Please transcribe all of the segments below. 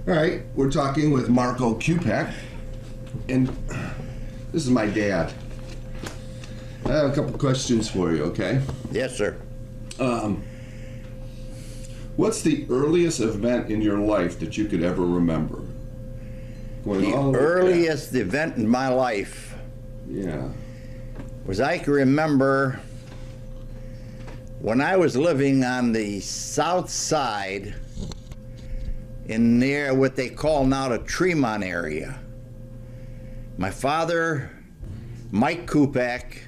All right, we're talking with Marko Cupach, and this is my dad. I have a couple questions for you, okay? Yes, sir. What's the earliest event in your life that you could ever remember? The earliest event in my life Yeah. was I can remember when I was living on the south side in near what they call now the Tremont area. My father, Mike Cupach,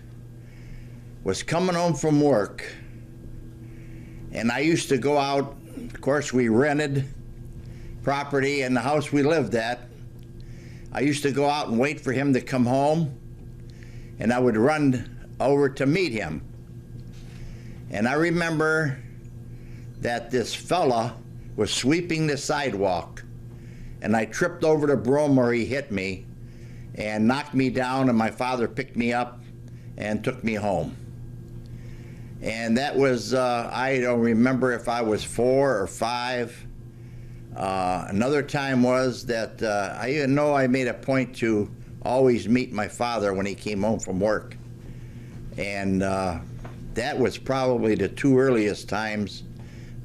was coming home from work, and I used to go out. Of course, we rented property in the house we lived at. I used to go out and wait for him to come home, and I would run over to meet him. And I remember that this fella was sweeping the sidewalk, and I tripped over the broom where he hit me and knocked me down, and my father picked me up and took me home. And that was, I don't remember if I was 4 or 5. Another time was that I even know I made a point to always meet my father when he came home from work. And that was probably the 2 earliest times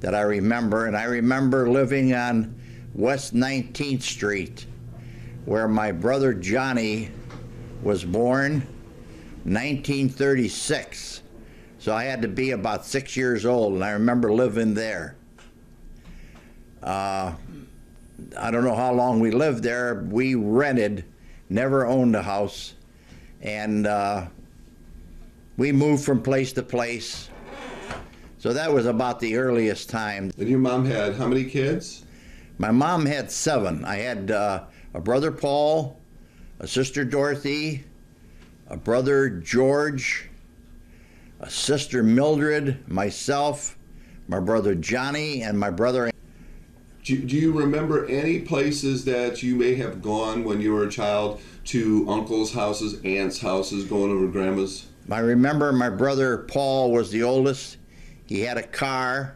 that I remember. And I remember living on West 19th Street, where my brother Johnny was born, 1936. So I had to be about 6 years old, and I remember living there. I don't know how long we lived there. We rented, never owned a house, and we moved from place to place. So that was about the earliest time. And your mom had how many kids? My mom had 7. I had a brother Paul, a sister Dorothy, a brother George, a sister Mildred, myself, my brother Johnny, and my brother. Do you remember any places that you may have gone when you were a child to uncles' houses, aunts' houses, going over to grandma's? I remember my brother Paul was the oldest. He had a car,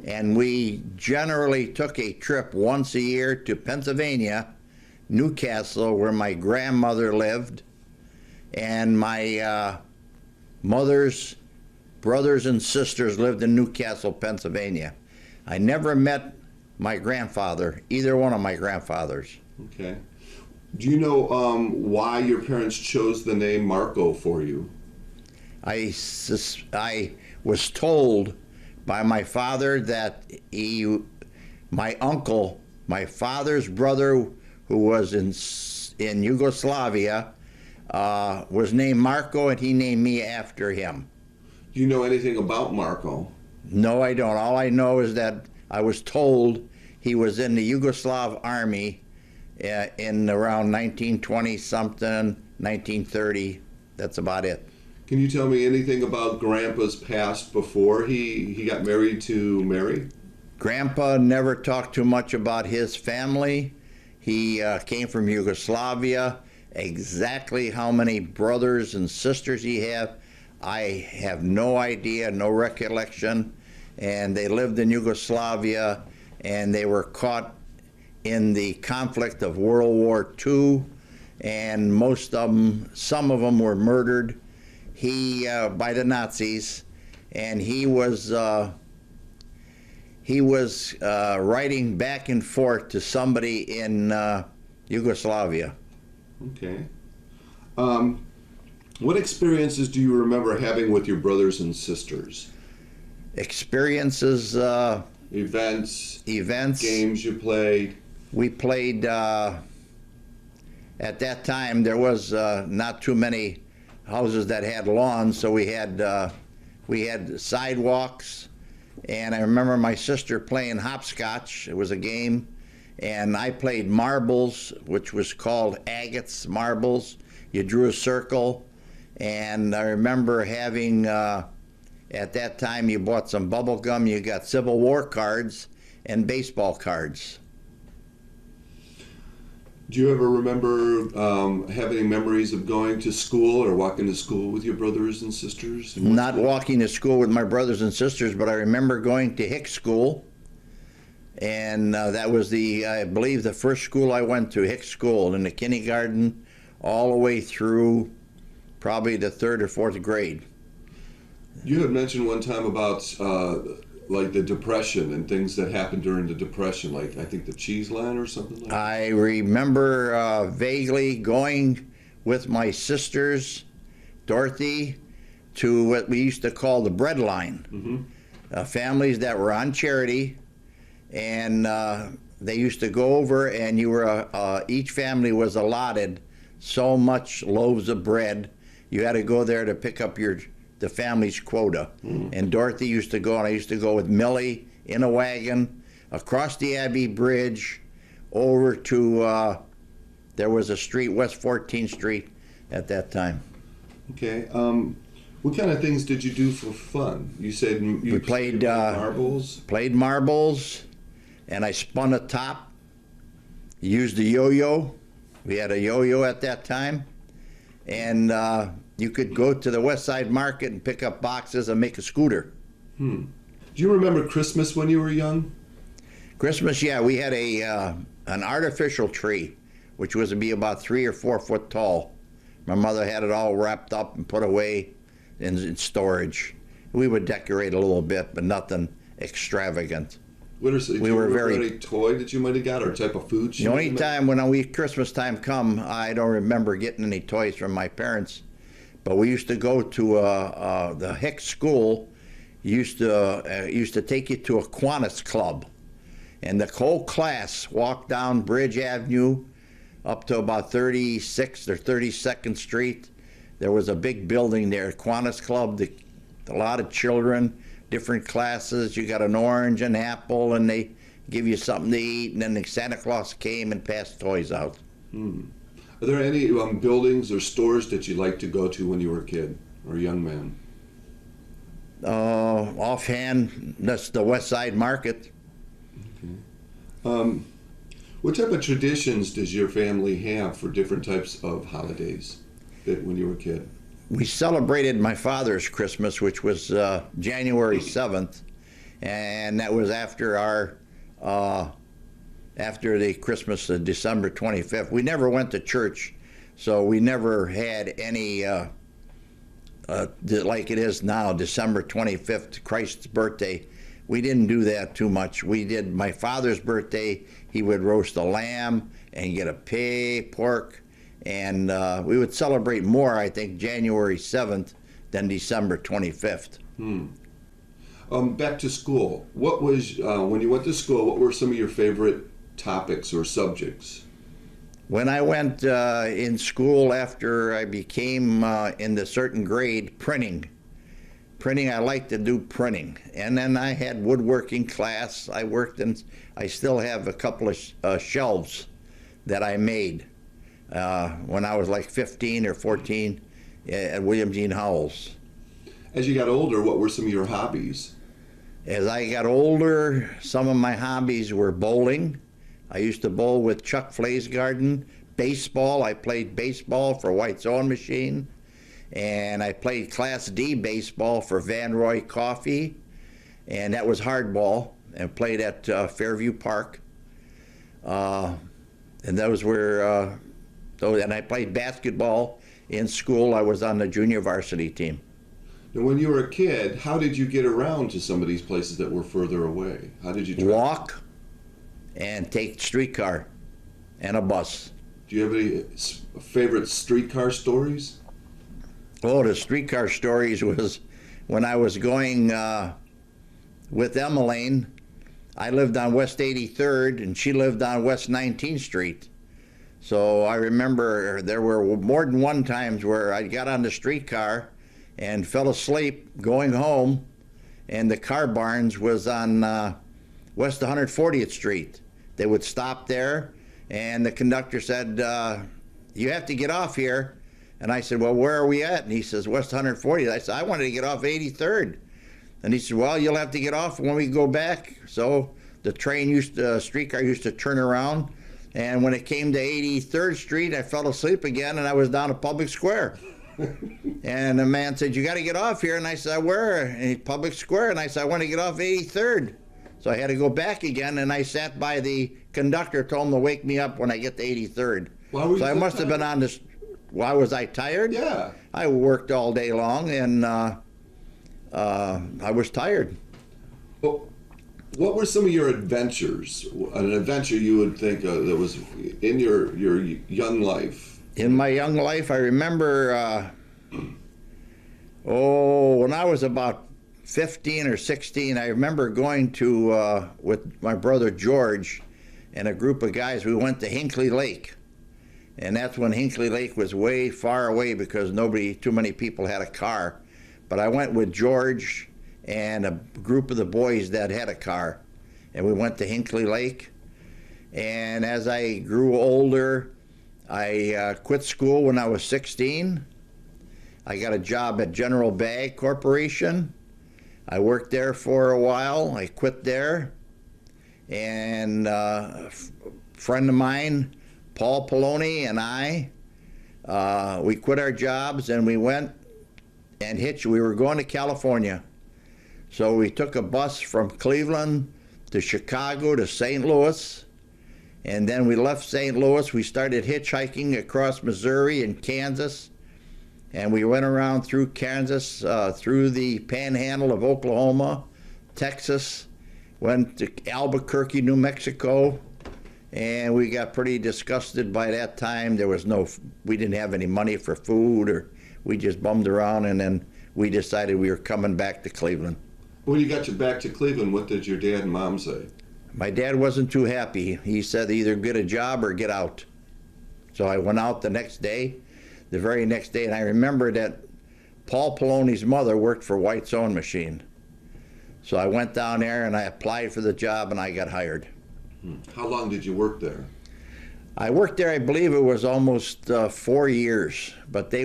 and we generally took a trip once a year to Pennsylvania, Newcastle, where my grandmother lived, and my mother's brothers and sisters lived in Newcastle, Pennsylvania. I never met my grandfather, either one of my grandfathers. Okay. Do you know why your parents chose the name Marko for you? I was told by my father that my uncle, my father's brother, who was in Yugoslavia, was named Marko, and he named me after him. Do you know anything about Marko? No, I don't. All I know is that I was told he was in the Yugoslav army in around 1920-something, 1930. That's about it. Can you tell me anything about Grandpa's past before he got married to Mary? Grandpa never talked too much about his family. He came from Yugoslavia. Exactly how many brothers and sisters he had, I have no idea, no recollection. And they lived in Yugoslavia, and they were caught in the conflict of World War II, and most of them, some of them were murdered by the Nazis, and he was writing back and forth to somebody in Yugoslavia. Okay. What experiences do you remember having with your brothers and sisters? Experiences. Events. Games you played. We played. At that time, there was not too many houses that had lawns, so we had sidewalks. And I remember my sister playing hopscotch. It was a game. And I played marbles, which was called agates marbles. You drew a circle. And I remember having, at that time, you bought some bubble gum, you got Civil War cards and baseball cards. Do you ever remember having memories of going to school or walking to school with your brothers and sisters? Not walking to school with my brothers and sisters, but I remember going to Hicks School. And that was I believe, the first school I went to, Hicks School, in the kindergarten all the way through probably the 3rd or 4th grade. You had mentioned one time about like the Depression and things that happened during the Depression, like I think the cheese line or something like that. I remember vaguely going with my sisters, Dorothy, to what we used to call the bread line. Families that were on charity, and they used to go over, and you were each family was allotted so much loaves of bread. You had to go there to pick up the family's quota. And Dorothy used to go, and I used to go with Millie in a wagon across the Abbey Bridge over to there was a street, West 14th Street at that time. Okay. What kind of things did you do for fun? You said we played marbles. Played marbles, and I spun a top. Used a yo-yo. We had a yo-yo at that time, and you could go to the West Side Market and pick up boxes and make a scooter. Do you remember Christmas when you were young? Christmas, yeah, we had an artificial tree, which was to be about 3 or 4 foot tall. My mother had it all wrapped up and put away in storage. We would decorate a little bit, but nothing extravagant. We were very any toy that you might have got, or type of food. The only time when Christmas time come, I don't remember getting any toys from my parents. But we used to go to the Hicks School. Used to take you to a Kiwanis Club, and the whole class walked down Bridge Avenue up to about 36th or 32nd Street. There was a big building there, Kiwanis Club. A lot of children, different classes. You got an orange, an apple, and they give you something to eat. And then Santa Claus came and passed toys out. Are there any buildings or stores that you liked to go to when you were a kid or a young man? Offhand, that's the West Side Market. Okay. What type of traditions does your family have for different types of holidays when you were a kid? We celebrated my father's Christmas, which was January 7th, and that was after after the Christmas of December 25th. We never went to church, so we never had any, like it is now, December 25th, Christ's birthday. We didn't do that too much. We did my father's birthday. He would roast a lamb and get a pig, pork, and we would celebrate more, I think, January 7th than December 25th. Back to school. What was, when you went to school, what were some of your favorite topics or subjects? When I went in school after I became in the certain grade, printing, I liked to do printing. And then I had woodworking class. I worked in, I still have a couple of shelves that I made when I was like 15 or 14 at William Jean Howell's. As you got older, what were some of your hobbies? As I got older, some of my hobbies were bowling. I used to bowl with Chuck Flaysgarden. Baseball, I played baseball for White Sewing Machine. And I played Class D baseball for Van Roy Coffee. And that was hardball, and played at Fairview Park. And those were, and I played basketball in school. I was on the junior varsity team. Now, when you were a kid, how did you get around to some of these places that were further away? How did you travel? Walk and take streetcar and a bus. Do you have any favorite streetcar stories? Oh, the streetcar stories was when I was going with Emmelene. I lived on West 83rd, and she lived on West 19th Street. So I remember there were more than one times where I got on the streetcar and fell asleep going home, and the car barns was on West 140th Street. They would stop there, and the conductor said, you have to get off here. And I said, well, where are we at? And he says, West 140th. I said, I wanted to get off 83rd. And he said, well, you'll have to get off when we go back. So the streetcar used to turn around. And when it came to 83rd Street, I fell asleep again, and I was down at Public Square. And the man said, you got to get off here. And I said, where? And Public Square. And I said, I want to get off 83rd. So I had to go back again, and I sat by the conductor, told him to wake me up when I get to 83rd. Why were you So I so must have been tired? on this. Why was I tired? Yeah. I worked all day long, and I was tired. Well, what were some of your adventures? An adventure you would think that was in your young life? In my young life, I remember, when I was about 15 or 16, I remember going to, with my brother George and a group of guys, we went to Hinkley Lake. And that's when Hinkley Lake was way far away because too many people had a car. But I went with George and a group of the boys that had a car. And we went to Hinkley Lake. And as I grew older, I quit school when I was 16. I got a job at General Bag Corporation. I worked there for a while. I quit there. And a friend of mine, Paul Poloni, and I, we quit our jobs and we went and hitched. We were going to California. So we took a bus from Cleveland to Chicago to St. Louis. And then we left St. Louis. We started hitchhiking across Missouri and Kansas. And we went around through Kansas, through the panhandle of Oklahoma, Texas, went to Albuquerque, New Mexico. And we got pretty disgusted by that time. We didn't have any money for food, or we just bummed around, and then we decided we were coming back to Cleveland. When you got you back to Cleveland, what did your dad and mom say? My dad wasn't too happy. He said either get a job or get out. So I went out the very next day, and I remember that Paul Poloni's mother worked for White Sewing Machine. So I went down there and I applied for the job and I got hired. How long did you work there? I worked there, I believe it was almost 4 years, but they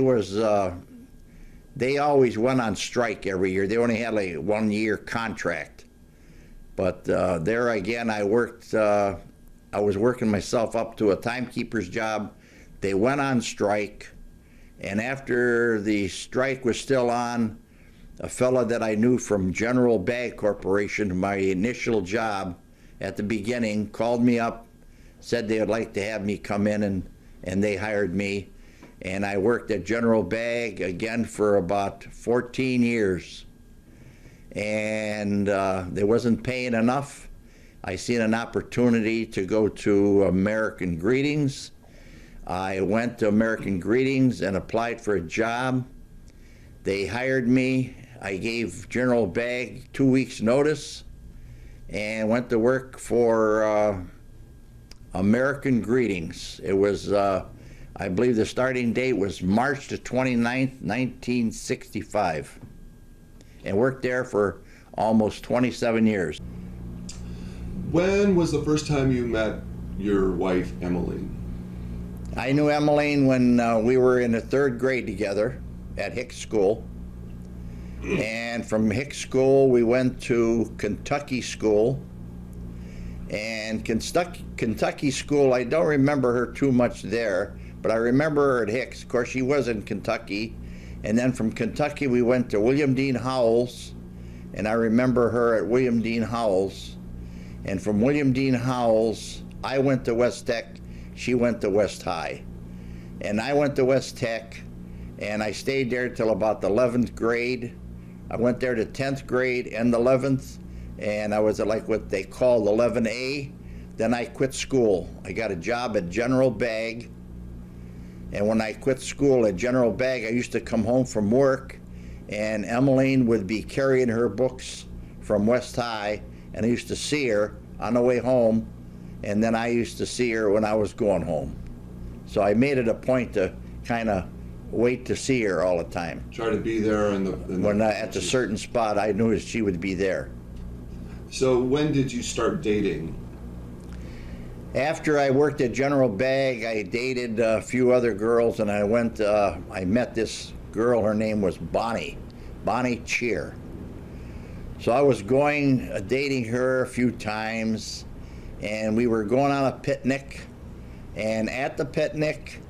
always went on strike every year. They only had like a 1-year contract. But there again, I was working myself up to a timekeeper's job. They went on strike, and after the strike was still on, a fella that I knew from General Bag Corporation, my initial job at the beginning, called me up, said they would like to have me come in, and they hired me. And I worked at General Bag again for about 14 years. And they wasn't paying enough. I seen an opportunity to go to American Greetings. I went to American Greetings and applied for a job. They hired me. I gave General Bag 2 weeks' notice and went to work for American Greetings. It was, I believe the starting date was March the 29th, 1965, and worked there for almost 27 years. When was the first time you met your wife, Emmelene? I knew Emmelene when we were in the 3rd grade together at Hicks School. And from Hicks School, we went to Kentucky School. And Kentucky School, I don't remember her too much there, but I remember her at Hicks. Of course, she was in Kentucky. And then from Kentucky, we went to William Dean Howells, and I remember her at William Dean Howells. And from William Dean Howells, I went to West Tech, she went to West High. And I went to West Tech, and I stayed there till about the 11th grade. I went there to 10th grade and the 11th, and I was at like what they called 11A. Then I quit school. I got a job at General Bag, and when I quit school at General Bag, I used to come home from work, and Emmelene would be carrying her books from West High, and I used to see her on the way home, and then I used to see her when I was going home. So I made it a point to kind of wait to see her all the time. Try to be there At the certain spot, I knew she would be there. So when did you start dating? After I worked at General Bag, I dated a few other girls, and I met this girl. Her name was Bonnie Cheer. So I was dating her a few times, and we were going on a picnic, and at the picnic,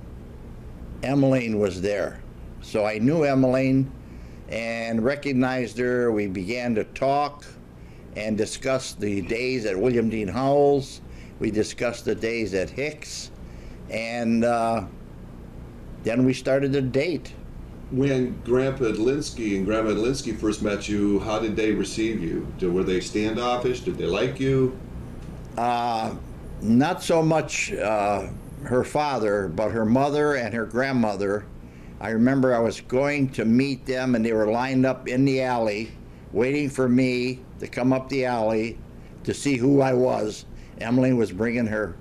Emmelene was there. So I knew Emmelene and recognized her. We began to talk, and discussed the days at William Dean Howells. We discussed the days at Hicks, and then we started to date. When Grandpa Edlinsky and Grandma Edlinsky first met you, how did they receive you? Were they standoffish? Did they like you? Not so much her father, but her mother and her grandmother. I remember I was going to meet them, and they were lined up in the alley waiting for me to come up the alley to see who I was. Emmeline was bringing her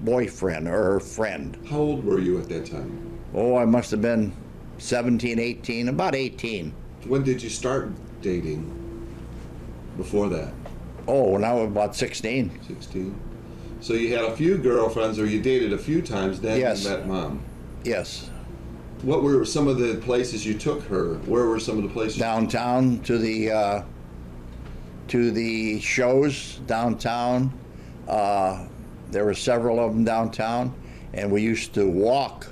boyfriend or her friend. How old were you at that time? Oh, I must have been 17, 18, about 18. When did you start dating? Before that? Oh, when I was about 16. 16. So you had a few girlfriends, or you dated a few times, then Yes. you met Mom. Yes. What were some of the places you took her? Where were some of the places? Downtown to the shows downtown. There were several of them downtown, and we used to walk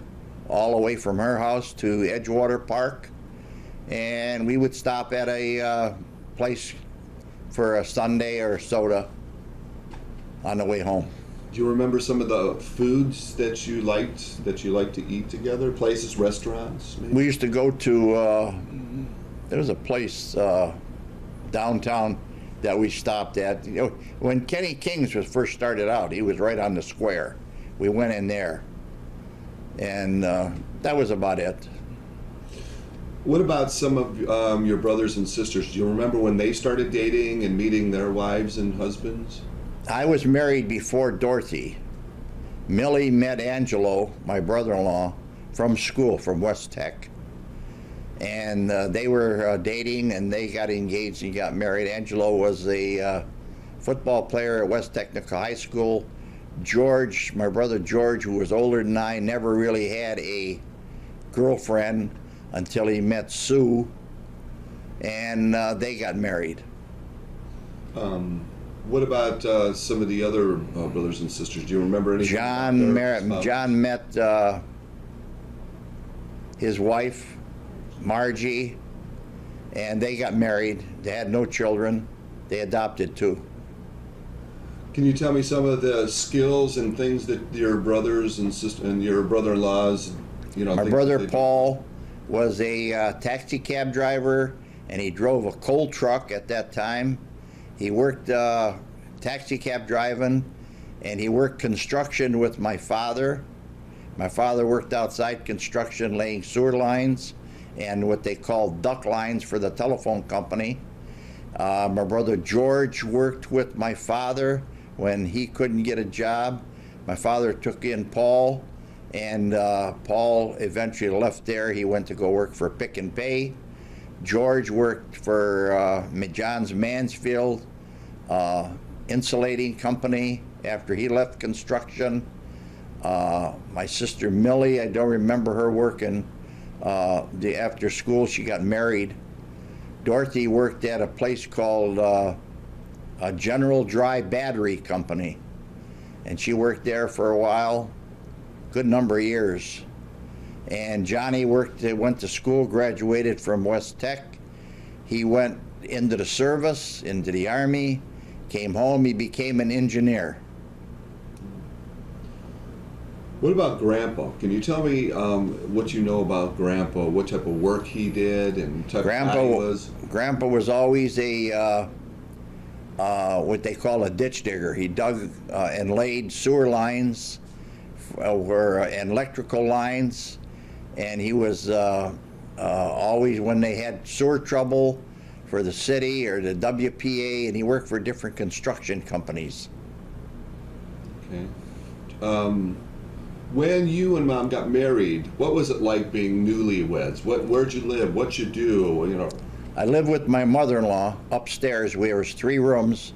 all the way from her house to Edgewater Park, and we would stop at a place for a sundae or soda on the way home. Do you remember some of the foods that you liked to eat together? Places, restaurants? Maybe? We used to go to there was a place downtown that we stopped at. You know, when Kenny King's was first started out, he was right on the square. We went in there, and that was about it. What about some of your brothers and sisters? Do you remember when they started dating and meeting their wives and husbands? I was married before Dorothy. Millie met Angelo, my brother-in-law, from school, from West Tech. And they were dating, and they got engaged and got married. Angelo was a football player at West Technical High School. George, my brother George, who was older than I, never really had a girlfriend until he met Sue, and they got married. What about some of the other brothers and sisters? Do you remember anything? John met his wife, Margie, and they got married. They had no children. They adopted 2. Can you tell me some of the skills and things that your brothers and sister and your brother-in-laws, My brother Paul was a taxi cab driver, and he drove a coal truck at that time. He worked taxi cab driving, and he worked construction with my father. My father worked outside construction, laying sewer lines and what they called duct lines for the telephone company. My brother George worked with my father when he couldn't get a job. My father took in Paul, and Paul eventually left there. He went to go work for Pick and Pay. George worked for John's Mansfield insulating company after he left construction. My sister Millie, I don't remember her working after school. She got married. Dorothy worked at a place called a General Dry Battery Company, and she worked there for a while, good number of years. And Johnny went to school, graduated from West Tech. He went into the service, into the Army, came home, he became an engineer. What about Grandpa? Can you tell me what you know about Grandpa? What type of work he did and type of guy he was? Grandpa was always a what they call a ditch digger. He dug and laid sewer lines and electrical lines, and he was always, when they had sewer trouble for the city or the WPA, and he worked for different construction companies. Okay. When you and Mom got married, what was it like being newlyweds? Where'd you live? What'd you do? I lived with my mother-in-law upstairs. There was 3 rooms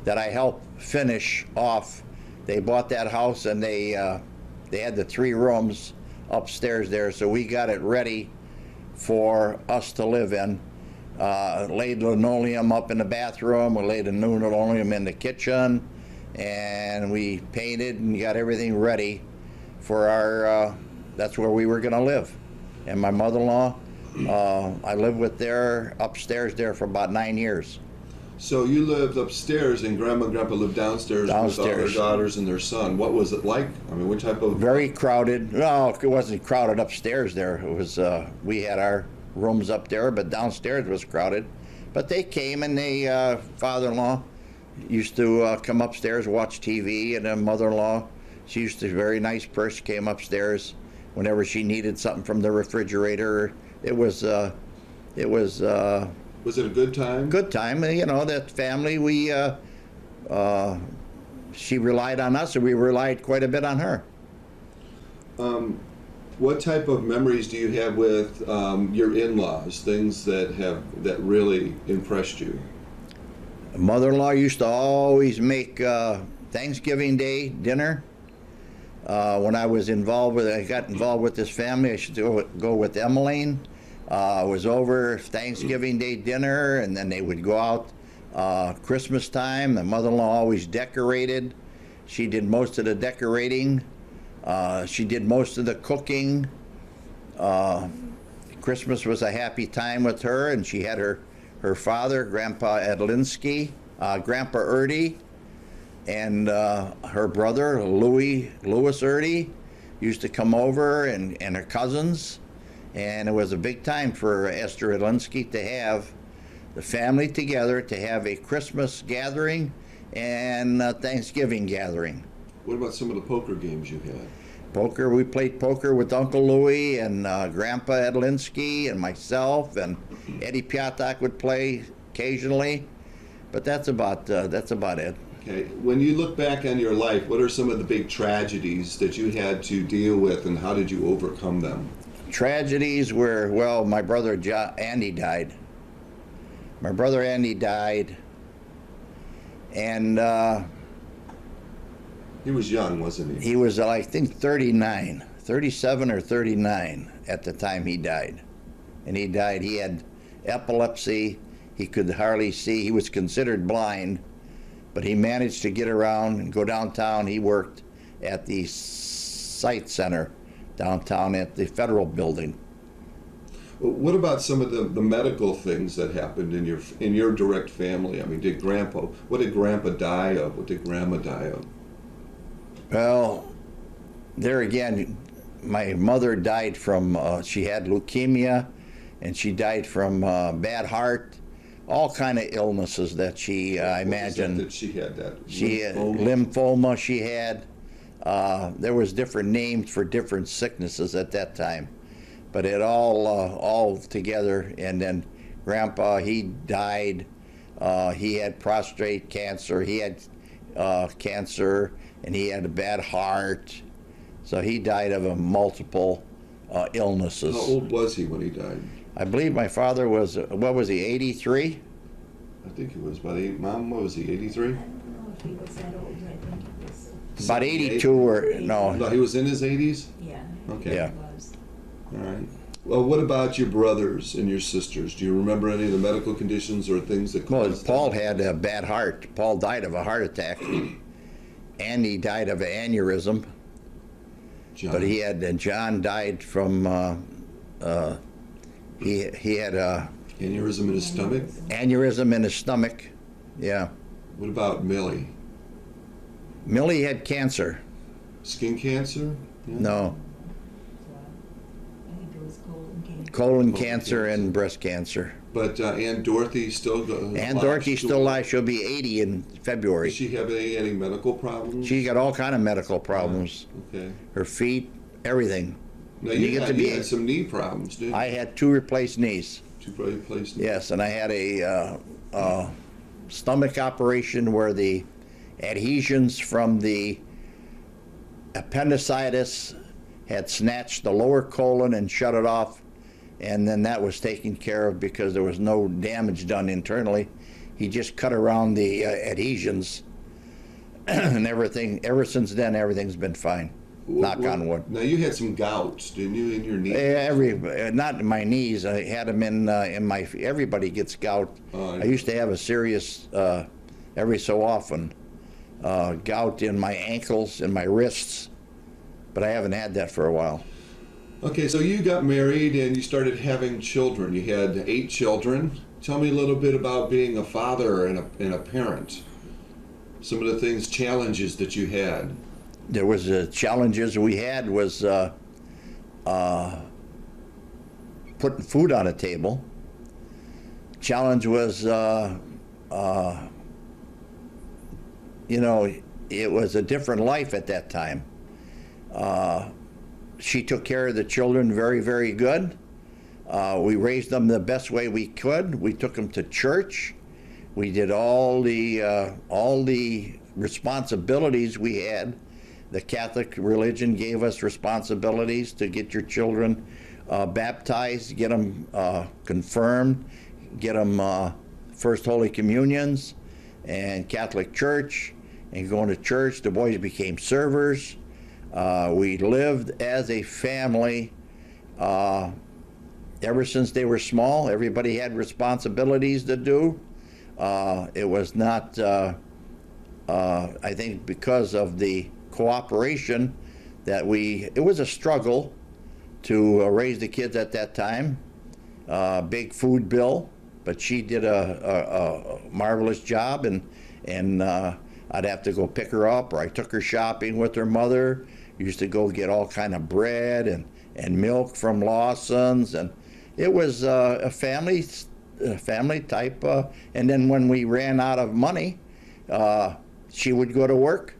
that I helped finish off. They bought that house, and they had the 3 rooms upstairs there, so we got it ready for us to live in. Laid linoleum up in the bathroom, we laid the new linoleum in the kitchen, and we painted and got everything ready for our, that's where we were gonna live. And my mother-in-law, I lived with there upstairs there for about 9 years. So you lived upstairs, and Grandma and Grandpa lived downstairs with all their Downstairs. daughters and their son. What was it like? I mean, what type of... Very crowded. No, it wasn't crowded upstairs there. It was, we had our rooms up there, but downstairs was crowded. But they came, and they, father-in-law used to come upstairs, watch TV, and then mother-in-law, she used to, very nice person, came upstairs whenever she needed something from the refrigerator. It was Was it a good time? good time. You know, that family, we, she relied on us, and we relied quite a bit on her. What type of memories do you have with your in-laws? Things that really impressed you? Mother-in-law used to always make Thanksgiving Day dinner. When I got involved with this family, I should go with Emmelene. It was over Thanksgiving Day dinner, and then they would go out Christmas time. The mother-in-law always decorated. She did most of the decorating. She did most of the cooking. Christmas was a happy time with her, and she had her father, Grandpa Edlinski, Grandpa Erdy, and her brother, Louis Erdy, used to come over, and her cousins. And it was a big time for Esther Edlinski to have the family together, to have a Christmas gathering and a Thanksgiving gathering. What about some of the poker games you had? Poker, we played poker with Uncle Louis and Grandpa Edlinski and myself, and Eddie Piatak would play occasionally, but that's about it. Okay. When you look back on your life, what are some of the big tragedies that you had to deal with, and how did you overcome them? Tragedies were, well, my brother Andy died. My brother Andy died, and He was young, wasn't he? he was, I think, 37 or 39 at the time he died. And he died, he had epilepsy, he could hardly see, he was considered blind, but he managed to get around and go downtown. He worked at the Sight Center downtown at the Federal Building. Well, what about some of the medical things that happened in your direct family? I mean, what did Grandpa die of? What did Grandma die of? Well, there again, my mother died from, she had leukemia, and she died from bad heart, all kind of illnesses that she, I imagine. That she had that? She had lymphoma she had. There was different names for different sicknesses at that time, but it all together. And then Grandpa, he died. He had prostate cancer. He had cancer, and he had a bad heart. So he died of multiple illnesses. How old was he when he died? I believe my father was, what was he, 83? I think he was about 8. Mom, what was he, 83? I don't know if he was that old. I think he was. About 82 or, no. No, he was in his 80s? Yeah. Okay. Yeah. He was. All right. Well, what about your brothers and your sisters? Do you remember any of the medical conditions or things that Well, caused Paul them? had a bad heart. Paul died of a heart attack. Andy died of an aneurysm, John. but John died from, he had a Aneurysm in his stomach? aneurysm in his stomach. Yeah. What about Millie? Millie had cancer. Skin cancer? Yeah. No, I think it was colon cancer. colon cancer and breast cancer. But Aunt Dorothy still Aunt Dorothy's still alive. She'll be 80 in February. Does she have any medical problems? She's got all kind of medical problems. Okay. Her feet, everything. Now You you, get had, to you be- had some knee problems, didn't you? I had 2 replaced knees. Two probably placed. Yes, and I had a stomach operation where the adhesions from the appendicitis had snatched the lower colon and shut it off, and then that was taken care of because there was no damage done internally. He just cut around the adhesions, and everything. Ever since then, everything's been fine. Knock on wood. Now you had some gouts, didn't you, in your knee? Not in my knees. I had them in my. Everybody gets gout. I used to have a serious, every so often, gout in my ankles and my wrists, but I haven't had that for a while. Okay, so you got married and you started having children. You had 8 children. Tell me a little bit about being a father and a parent. Some of the things, challenges that you had. There was challenges we had was putting food on the table. Challenge was, you know, it was a different life at that time. She took care of the children very, very good. We raised them the best way we could. We took them to church. We did all the responsibilities we had. The Catholic religion gave us responsibilities to get your children baptized, get them confirmed, get them First Holy Communions and Catholic Church, and going to church. The boys became servers. We lived as a family ever since they were small. Everybody had responsibilities to do. It was not, I think, because of the cooperation that it was a struggle to raise the kids at that time. Big food bill, but she did a marvelous job, and I'd have to go pick her up, or I took her shopping with her mother. Used to go get all kind of bread and milk from Lawson's, and it was a family type. And then when we ran out of money, she would go to work.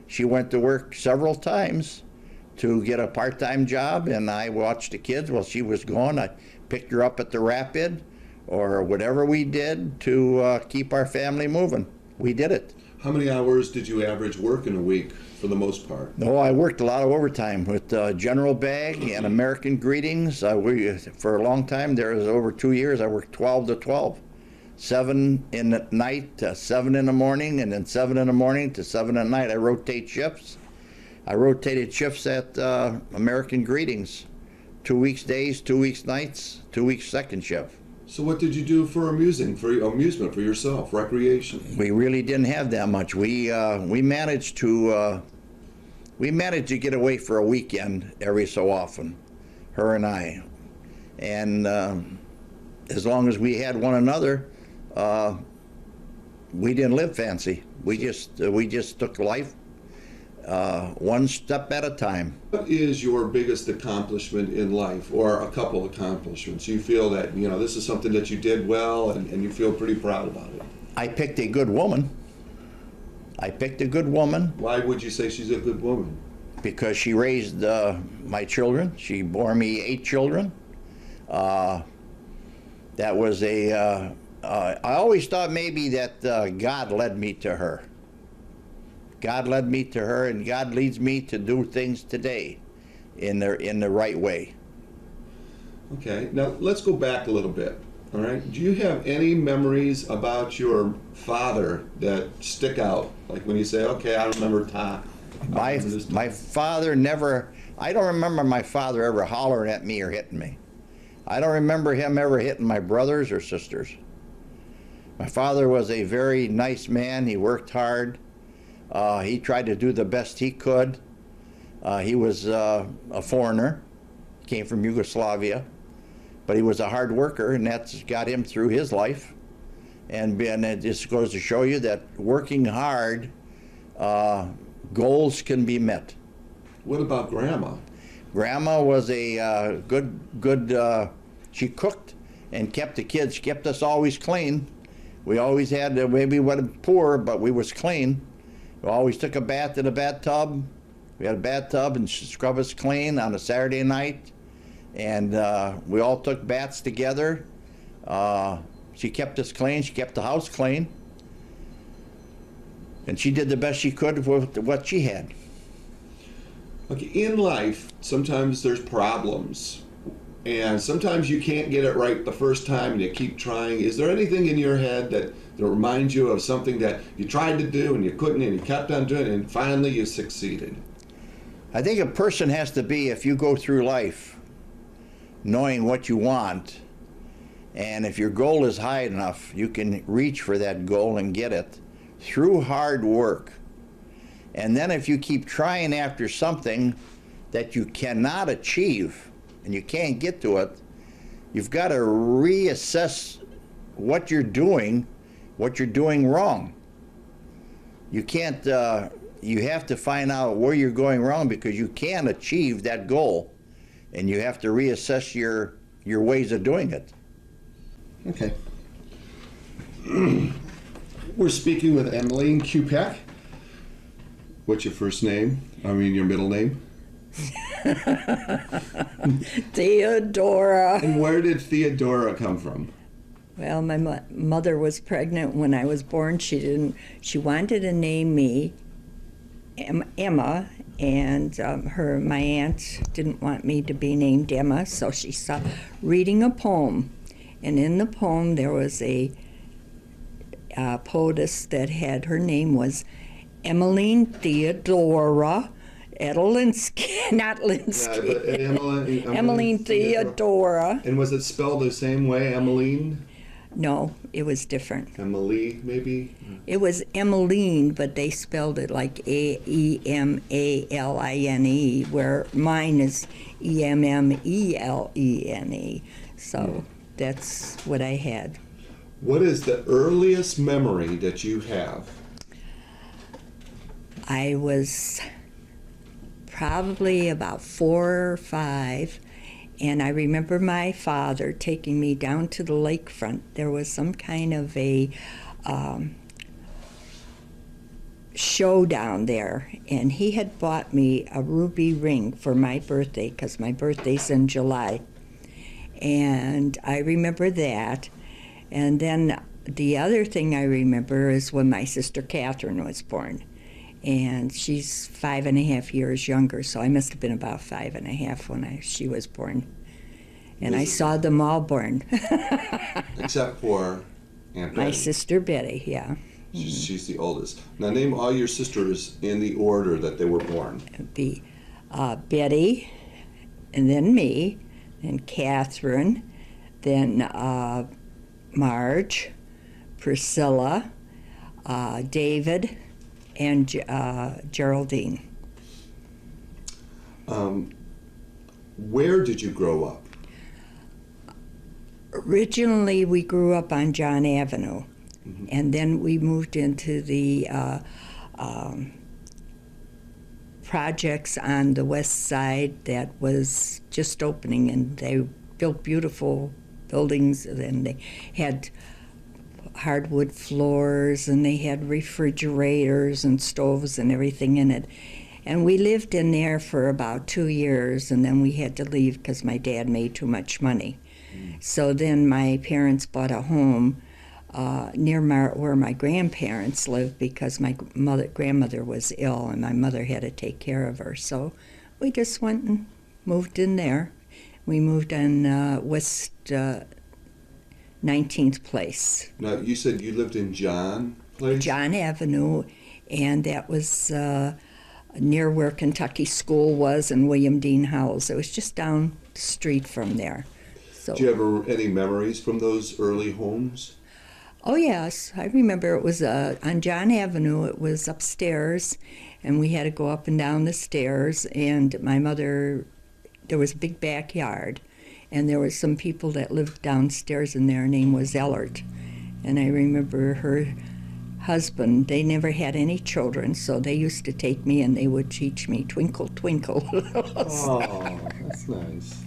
She went to work several times to get a part-time job, and I watched the kids while she was gone. I picked her up at the Rapid, or whatever we did to keep our family moving. We did it. How many hours did you average work in a week for the most part? No, I worked a lot of overtime with General Bag and American Greetings. For a long time, there was over 2 years, I worked 12 to 12. 7 in the night to 7 in the morning, and then 7 in the morning to 7 at night. I rotate shifts. I rotated shifts at American Greetings. 2 weeks days, 2 weeks nights, 2 weeks second shift. So what did you do for amusement for yourself, recreation? We really didn't have that much. We managed to get away for a weekend every so often, her and I, and as long as we had one another, we didn't live fancy. We just took life one step at a time. What is your biggest accomplishment in life, or a couple accomplishments? You feel that, this is something that you did well, and you feel pretty proud about it. I picked a good woman. Why would you say she's a good woman? Because she raised my children. She bore me 8 children. That was I always thought maybe that God led me to her. God led me to her, and God leads me to do things today in the right way. Okay, now let's go back a little bit. All right, do you have any memories about your father that stick out? Like when you say, okay, I remember Tom. My father never, I don't remember my father ever hollering at me or hitting me. I don't remember him ever hitting my brothers or sisters. My father was a very nice man. He worked hard. He tried to do the best he could. He was a foreigner, came from Yugoslavia, but he was a hard worker, and that's got him through his life. And it just goes to show you that working hard, goals can be met. What about Grandma? Grandma was a good, she cooked and kept the kids, kept us always clean. We always had, maybe we were poor, but we was clean. We always took a bath in a bathtub. We had a bathtub, and she'd scrub us clean on a Saturday night. And we all took baths together. She kept us clean. She kept the house clean. And she did the best she could with what she had. Okay, in life, sometimes there's problems. And sometimes you can't get it right the first time, and you keep trying. Is there anything in your head that reminds you of something that you tried to do and you couldn't, and you kept on doing it, and finally you succeeded? I think a person has to be, if you go through life knowing what you want, and if your goal is high enough, you can reach for that goal and get it through hard work. And then if you keep trying after something that you cannot achieve, and you can't get to it, you've got to reassess what you're doing wrong. You can't, you have to find out where you're going wrong, because you can't achieve that goal, and you have to reassess your ways of doing it. Okay. We're speaking with Emmelene Cupach. What's your first name? I mean, your middle name? Theodora. And where did Theodora come from? Well, my mother was pregnant when I was born. She wanted to name me Emma, and my aunt didn't want me to be named Emma, so she saw reading a poem, and in the poem there was a poetess that had, her name was Emmelene Theodora Edelinsky, not Linsky. Yeah, but Emmelene Theodora. And was it spelled the same way, Emmelene? No, it was different. Emily, maybe? It was Emmeline, but they spelled it like Emmaline, where mine is Emmelene. So that's what I had. What is the earliest memory that you have? I was probably about 4 or 5, and I remember my father taking me down to the lakefront. There was some kind of a show down there, and he had bought me a ruby ring for my birthday, because my birthday's in July. And I remember that. And then the other thing I remember is when my sister Catherine was born. And she's 5.5 years younger, so I must have been about 5.5 when she was born. And I saw them all born. Except for Aunt Betty. My sister Betty, yeah. She's the oldest. Now name all your sisters in the order that they were born. It'd be Betty, and then me, and Catherine, then Marge, Priscilla, David, and Geraldine. Where did you grow up? Originally, we grew up on John Avenue, and then we moved into the projects on the west side that was just opening, and they built beautiful buildings, and they had hardwood floors, and they had refrigerators and stoves and everything in it. And we lived in there for about 2 years, and then we had to leave because my dad made too much money. So then my parents bought a home near where my grandparents lived, because my grandmother was ill and my mother had to take care of her. So we just went and moved in there. We moved on West 19th Place. Now, you said you lived in John Place? John Avenue, and that was near where Kentucky School was and William Dean Howells. It was just down the street from there. So, do you have any memories from those early homes? oh yes, I remember it was on John Avenue. It was upstairs, and we had to go up and down the stairs, and my mother, there was a big backyard, and there were some people that lived downstairs, and their name was Ellert. And I remember her husband, they never had any children, so they used to take me and they would teach me Twinkle, Twinkle. Oh, that's nice.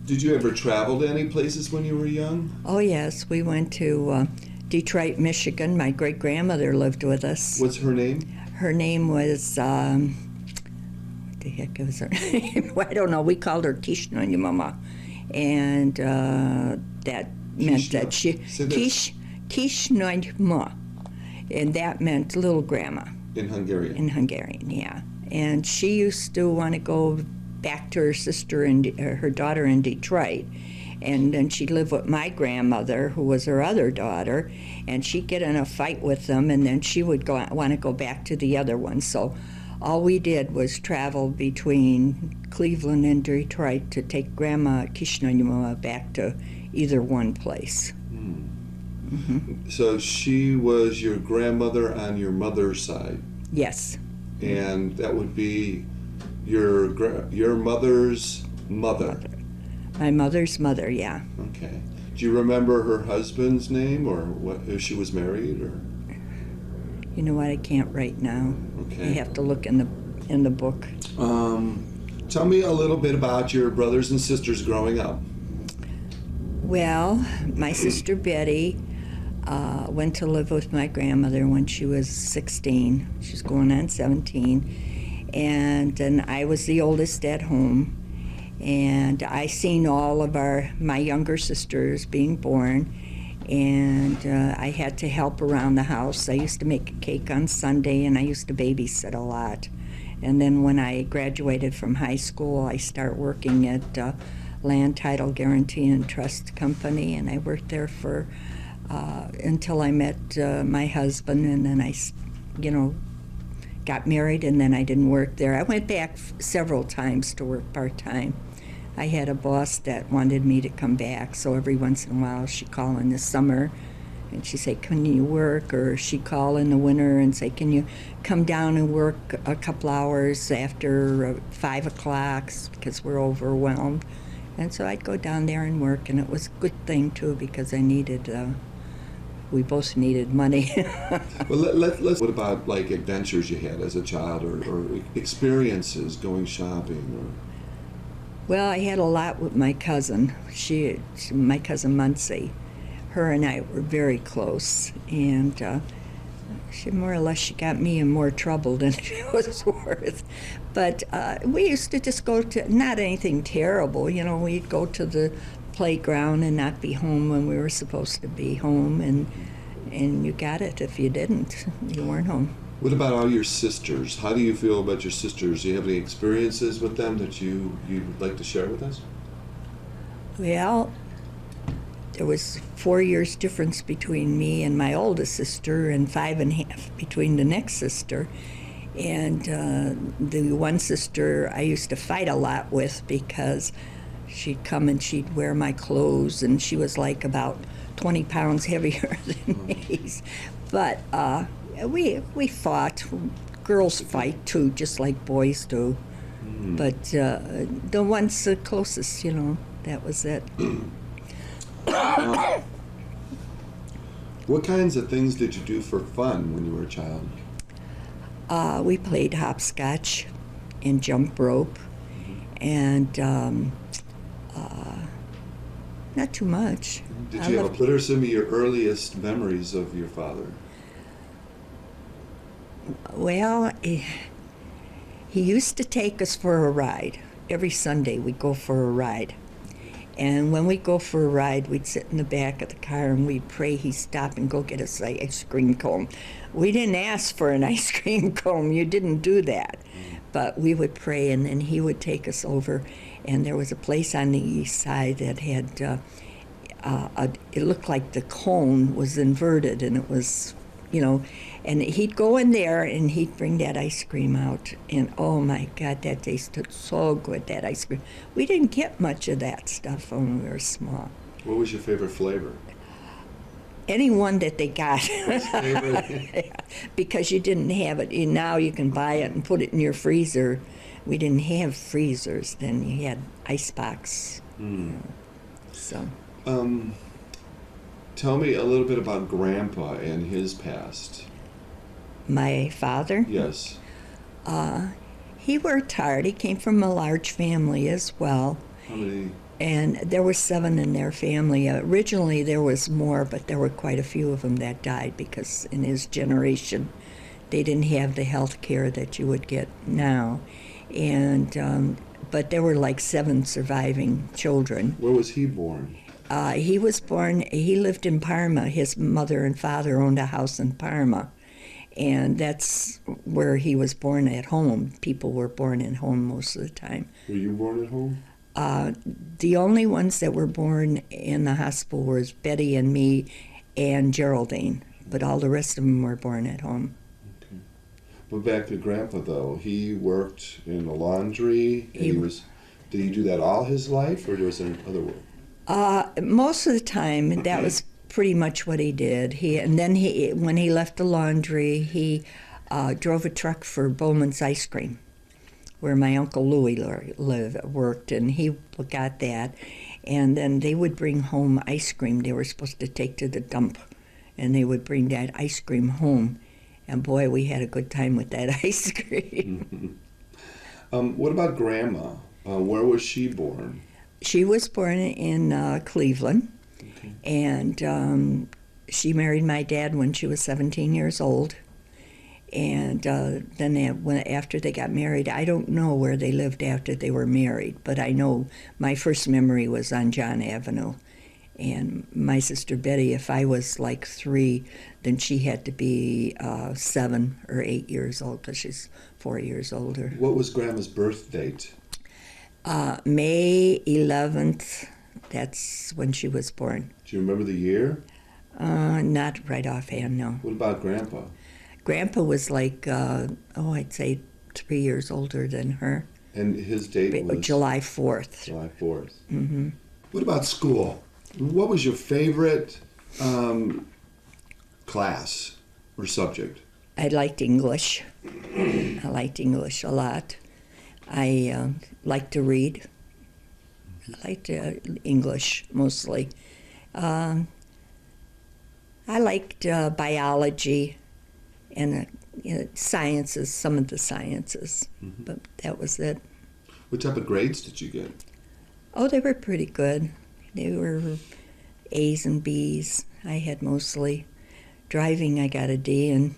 Did you ever travel to any places when you were young? Oh yes, we went to Detroit, Michigan. My great-grandmother lived with us. What's her name? Her name was, what the heck was her name? I don't know. We called her Tishna Mama. And that meant that she, Tishna Ma. And that meant little grandma. In Hungarian? In Hungarian, yeah. And she used to want to go back to her sister and her daughter in Detroit. And then she'd live with my grandmother, who was her other daughter, and she'd get in a fight with them, and then she would want to go back to the other one. So all we did was travel between Cleveland and Detroit to take Grandma Kishnonima back to either one place. Mm-hmm. So she was your grandmother on your mother's side? Yes. And that would be your mother's mother. My mother's mother, yeah. Okay. Do you remember her husband's name, or what? If she was married, or? You know what? I can't right now. Okay. You have to look in the book. Tell me a little bit about your brothers and sisters growing up. Well, my sister Betty went to live with my grandmother when she was 16. She's going on 17. And then I was the oldest at home. And I seen all of my younger sisters being born. And I had to help around the house. I used to make a cake on Sunday, and I used to babysit a lot. And then when I graduated from high school, I started working at Land Title Guarantee and Trust Company, and I worked there for until I met my husband, and then I, got married, and then I didn't work there. I went back several times to work part-time. I had a boss that wanted me to come back, so every once in a while she'd call in the summer and she'd say, can you work? Or she'd call in the winter and say, can you come down and work a couple hours after 5 o'clock because we're overwhelmed. And so I'd go down there and work, and it was a good thing too because we both needed money. Well, let's. What about like adventures you had as a child, or experiences going shopping, or? Well, I had a lot with my cousin. My cousin Muncie. Her and I were very close, and she got me in more trouble than it was worth. But we used to just go to, not anything terrible, we'd go to the playground and not be home when we were supposed to be home, and you got it. If you didn't, you weren't home. What about all your sisters? How do you feel about your sisters? Do you have any experiences with them that you'd like to share with us? Well, there was 4 years difference between me and my oldest sister, and 5.5 between the next sister. And the one sister I used to fight a lot with because she'd come and she'd wear my clothes, and she was like about 20 pounds heavier than me. But we fought. Girls fight too, just like boys do. But the ones the closest, that was it. What kinds of things did you do for fun when you were a child? We played hopscotch and jump rope, and not too much. Did you what are some of your earliest memories of your father? Well, he used to take us for a ride. Every Sunday we'd go for a ride. And when we'd go for a ride, we'd sit in the back of the car and we'd pray he'd stop and go get us an ice cream cone. We didn't ask for an ice cream cone. You didn't do that. But we would pray, and then he would take us over. And there was a place on the east side that had, it looked like the cone was inverted, and it was, and he'd go in there and he'd bring that ice cream out, and oh my God, that tasted so good, that ice cream. We didn't get much of that stuff when we were small. What was your favorite flavor? Any one that they got. Favorite? Because you didn't have it. Now you can buy it and put it in your freezer. We didn't have freezers then. You had icebox. So. Tell me a little bit about Grandpa and his past. My father? Yes. He worked hard. He came from a large family as well. How many? And there were 7 in their family. Originally there was more, but there were quite a few of them that died because in his generation they didn't have the health care that you would get now. And but there were like 7 surviving children. Where was he born? He lived in Parma. His mother and father owned a house in Parma. And that's where he was born, at home. People were born at home most of the time. Were you born at home? The only ones that were born in the hospital was Betty and me and Geraldine. But all the rest of them were born at home. Okay. But back to Grandpa, though. He worked in the laundry. And did he do that all his life, or was there other work? Most of the time, that was pretty much what he did. When he left the laundry, he drove a truck for Bowman's Ice Cream. where my Uncle Louis worked, and he got that. And then they would bring home ice cream they were supposed to take to the dump, and they would bring that ice cream home. And boy, we had a good time with that ice cream. What about Grandma? Where was she born? She was born in Cleveland, Okay. and she married my dad when she was 17 years old. And then after they got married, I don't know where they lived after they were married, but I know my first memory was on John Avenue. And my sister Betty, if I was like 3, then she had to be 7 or 8 years old, because she's 4 years older. What was Grandma's birth date? May 11th, that's when she was born. Do you remember the year? Not right offhand, no. What about Grandpa? Grandpa was like, I'd say 3 years older than her. And his date was? July 4th. July 4th. Mm-hmm. What about school? What was your favorite class or subject? I liked English. I liked English a lot. I liked to read. I liked English mostly. I liked biology and sciences, some of the sciences, but that was it. What type of grades did you get? Oh, they were pretty good. They were A's and B's. I had mostly. Driving, I got a D in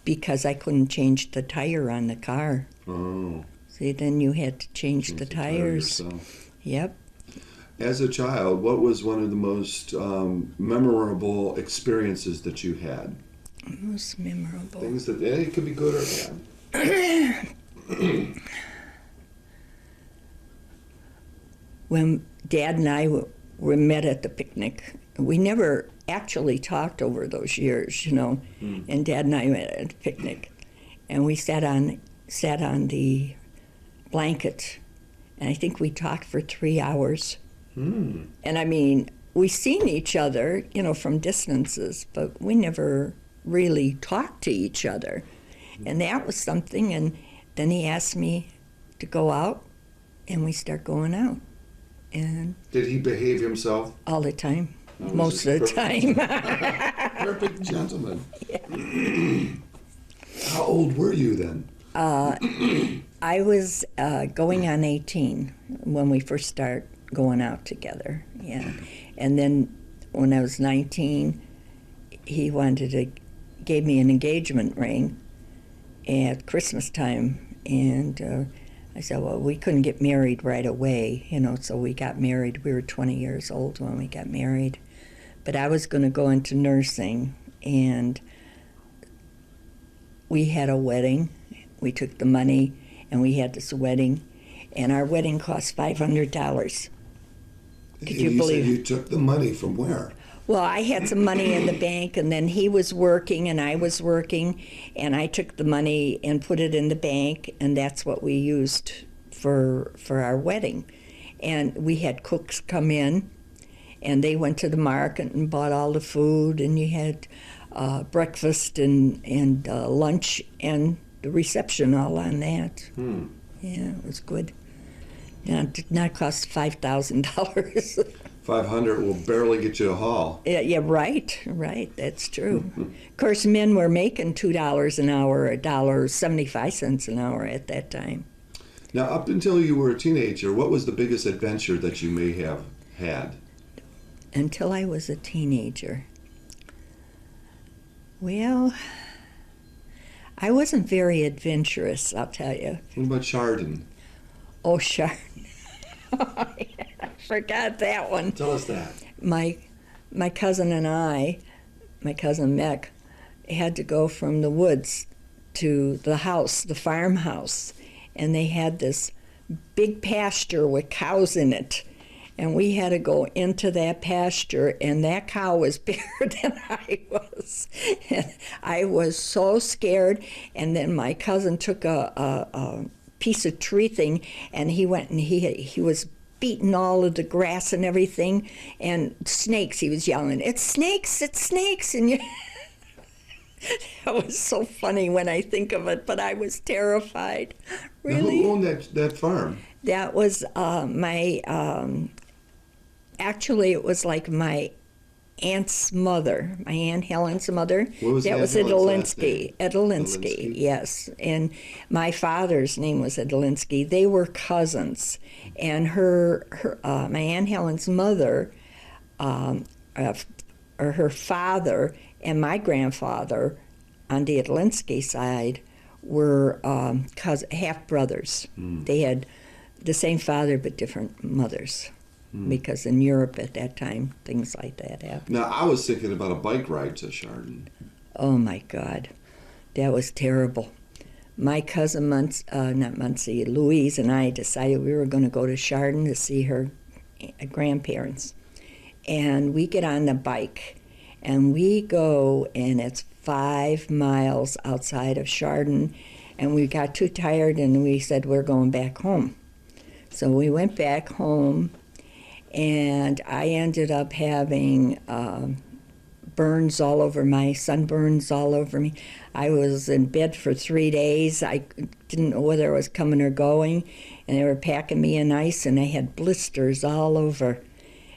because I couldn't change the tire on the car. Oh. See, then you had to change the tires. Yourself. Yep. As a child, what was one of the most memorable experiences that you had? Most memorable. Things that it could be good or bad. When Dad and I were met at the picnic, we never actually talked over those years, and Dad and I met at the picnic, and we sat on the blanket, and I think we talked for 3 hours. And I mean, we seen each other, from distances, but we never really talked to each other. And that was something, and then he asked me to go out, and we start going out. And Did he behave himself? all the time, Oh, he's most a of the perfect- time. Perfect gentleman. How old were you then? I was going on 18 when we first started going out together, yeah. And then when I was 19, he gave me an engagement ring at Christmas time, and I said, well, we couldn't get married right away, so we got married. We were 20 years old when we got married. But I was going to go into nursing, and we had a wedding. We took the money, and we had this wedding, and our wedding cost $500. Could you believe said you took the money from where? Well, I had some money in the bank, and then he was working and I was working, and I took the money and put it in the bank, and that's what we used for our wedding. And we had cooks come in, and they went to the market and bought all the food, and you had breakfast and lunch and the reception all on that. Yeah, it was good. Yeah, it did not cost $5,000. 500 will barely get you a haul. Yeah, right. That's true. Of course, men were making $2 an hour, $1.75 an hour at that time. Now, up until you were a teenager, what was the biggest adventure that you may have had? Until I was a teenager. Well, I wasn't very adventurous, I'll tell you. What about Chardon? Oh, sure. I forgot that one. Tell us that. My cousin and my cousin Mick, had to go from the woods to the house, the farmhouse, and they had this big pasture with cows in it. And we had to go into that pasture, and that cow was bigger than I was. And I was so scared. And then my cousin took a piece of tree thing, and he went and he was beating all of the grass and everything, and snakes. He was yelling, "It's snakes! It's snakes!" And That was so funny when I think of it, but I was terrified. Now, Really? who owned that farm? That was actually, it was like my aunt's mother, my Aunt Helen's mother. What was that Aunt was Helen's last name? Edelinsky. Edelinsky, Edelinsky? yes. And my father's name was Edelinsky. They were cousins. And my Aunt Helen's mother, or her father, and my grandfather on the Edelinsky side were half brothers. They had the same father but different mothers. Because in Europe at that time, things like that happened. Now, I was thinking about a bike ride to Chardon. Oh my God, that was terrible. My cousin Louise and I decided we were going to go to Chardon to see her grandparents. And we get on the bike and we go, and it's 5 miles outside of Chardon, and we got too tired and we said we're going back home. So we went back home, and I ended up having sunburns all over me. I was in bed for 3 days. I didn't know whether I was coming or going, and they were packing me in ice, and I had blisters all over.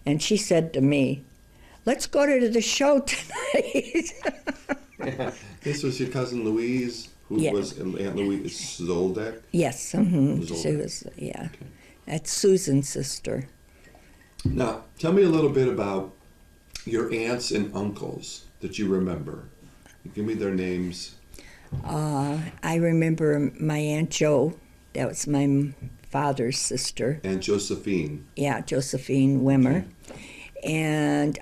And she said to me, "Let's go to the show tonight." This was your cousin Louise, who Yeah. was Aunt Louise Zoldak? Yes, Zoldak. she was, yeah. Okay. That's Susan's sister. Now, tell me a little bit about your aunts and uncles that you remember. Give me their names. I remember my Aunt Jo, that was my father's sister. Aunt Josephine. Yeah, Josephine Wimmer. And